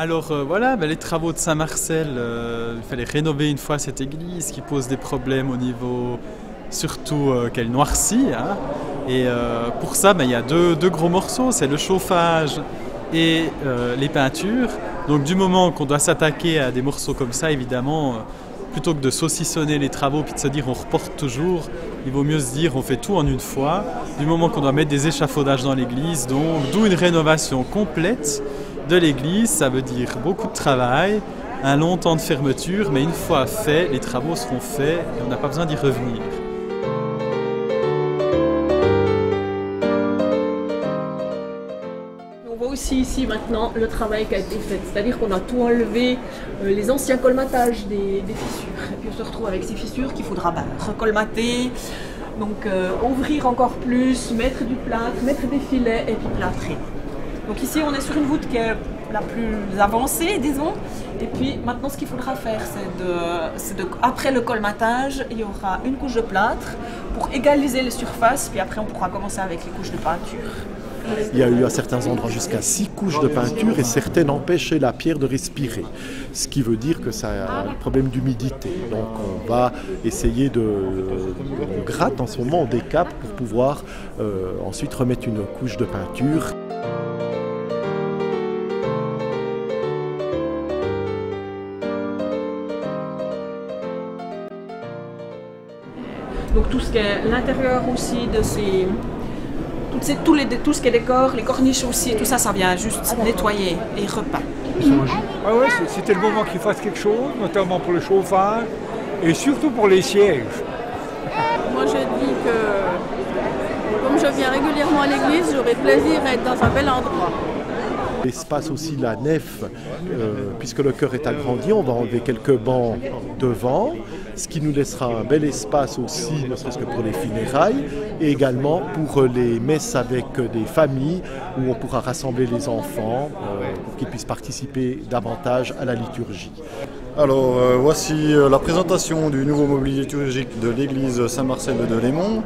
Alors voilà, les travaux de Saint-Marcel, il fallait rénover une fois cette église qui pose des problèmes au niveau, surtout qu'elle noircit. Hein. Et pour ça, il y a deux gros morceaux, c'est le chauffage et les peintures. Donc du moment qu'on doit s'attaquer à des morceaux comme ça, évidemment, plutôt que de saucissonner les travaux puis de se dire on reporte toujours, il vaut mieux se dire on fait tout en une fois. Du moment qu'on doit mettre des échafaudages dans l'église, donc d'où une rénovation complète de l'église, ça veut dire beaucoup de travail, un long temps de fermeture, mais une fois fait, les travaux seront faits et on n'a pas besoin d'y revenir. On voit aussi ici maintenant le travail qui a été fait, c'est-à-dire qu'on a tout enlevé, les anciens colmatages des fissures. Et puis on se retrouve avec ces fissures qu'il faudra recolmater, donc ouvrir encore plus, mettre du plâtre, mettre des filets et puis plâtrer. Donc ici on est sur une voûte qui est la plus avancée, disons, et puis maintenant ce qu'il faudra faire c'est après le colmatage, il y aura une couche de plâtre pour égaliser les surfaces, puis après on pourra commencer avec les couches de peinture. Il y a eu à certains endroits jusqu'à 6 couches de peinture et certaines empêchaient la pierre de respirer. Ce qui veut dire que ça a un problème d'humidité. Donc on va essayer on gratte en ce moment, on décape pour pouvoir ensuite remettre une couche de peinture. Donc tout ce qui est l'intérieur aussi de tout ce qui est décor, les corniches aussi, tout ça, ça vient juste nettoyer et repeint. Ah ouais, c'était le moment qu'il fasse quelque chose, notamment pour le chauffage et surtout pour les sièges. Moi je dis que comme je viens régulièrement à l'église, j'aurais plaisir à être dans un bel endroit. L'espace aussi, la nef, puisque le chœur est agrandi, on va enlever quelques bancs devant, ce qui nous laissera un bel espace aussi, ne serait-ce que pour les funérailles, et également pour les messes avec des familles, où on pourra rassembler les enfants pour qu'ils puissent participer davantage à la liturgie. Alors voici la présentation du nouveau mobilier liturgique de l'église Saint-Marcel de Delémont.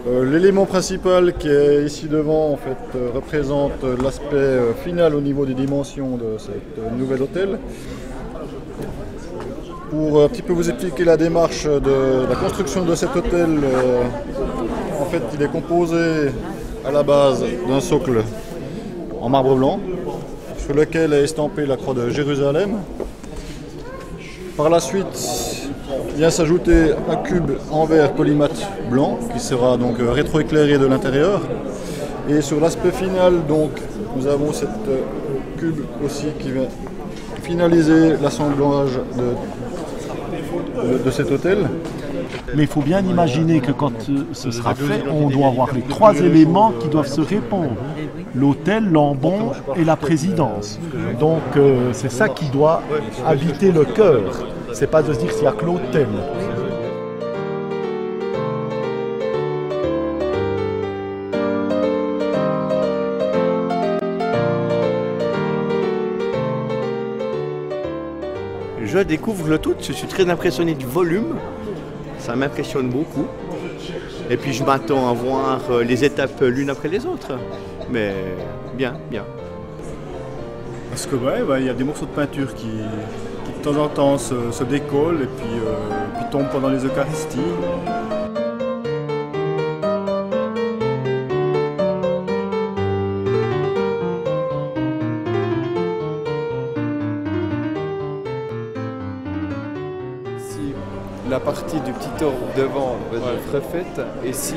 L'élément principal qui est ici devant en fait, représente l'aspect final au niveau des dimensions de ce nouvel autel. Pour un petit peu vous expliquer la démarche de la construction de cet autel, en fait il est composé à la base d'un socle en marbre blanc sur lequel est estampée la croix de Jérusalem. Par la suite, vient s'ajouter un cube en verre polymate blanc qui sera donc rétroéclairé de l'intérieur. Et sur l'aspect final, donc, nous avons cette cube aussi qui vient finaliser l'assemblage de cet autel. Mais il faut bien imaginer que quand ce sera fait, on doit avoir les 3 éléments qui doivent se répondre. L'autel, l'ambon et la présidence. Donc c'est ça qui doit habiter le cœur. C'est pas de se dire s'il n'y a que l'autel. Je découvre le tout, je suis très impressionné du volume, ça m'impressionne beaucoup. Et puis je m'attends à voir les étapes l'une après les autres. Mais bien, bien. Parce que y a des morceaux de peinture qui de temps en temps se décollent et puis tombent pendant les Eucharisties. La partie du petit orgue devant va être refaite et si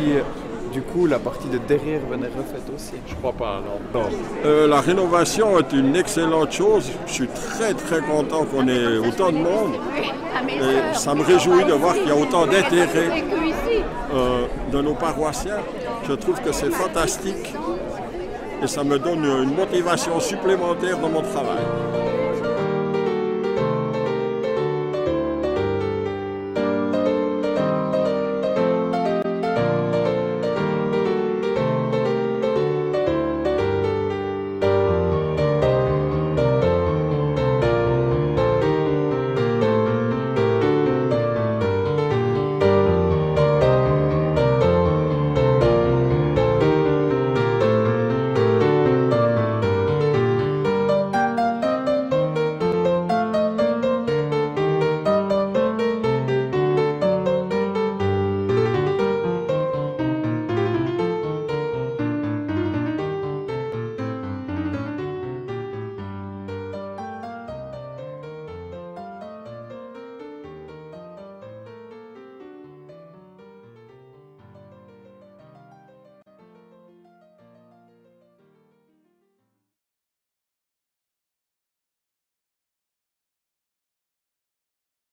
du coup la partie de derrière va être refaite aussi. Je crois pas, non. La rénovation est une excellente chose. Je suis très très content qu'on ait autant de monde. Et ça me réjouit de voir qu'il y a autant d'intérêt de nos paroissiens. Je trouve que c'est fantastique et ça me donne une motivation supplémentaire dans mon travail.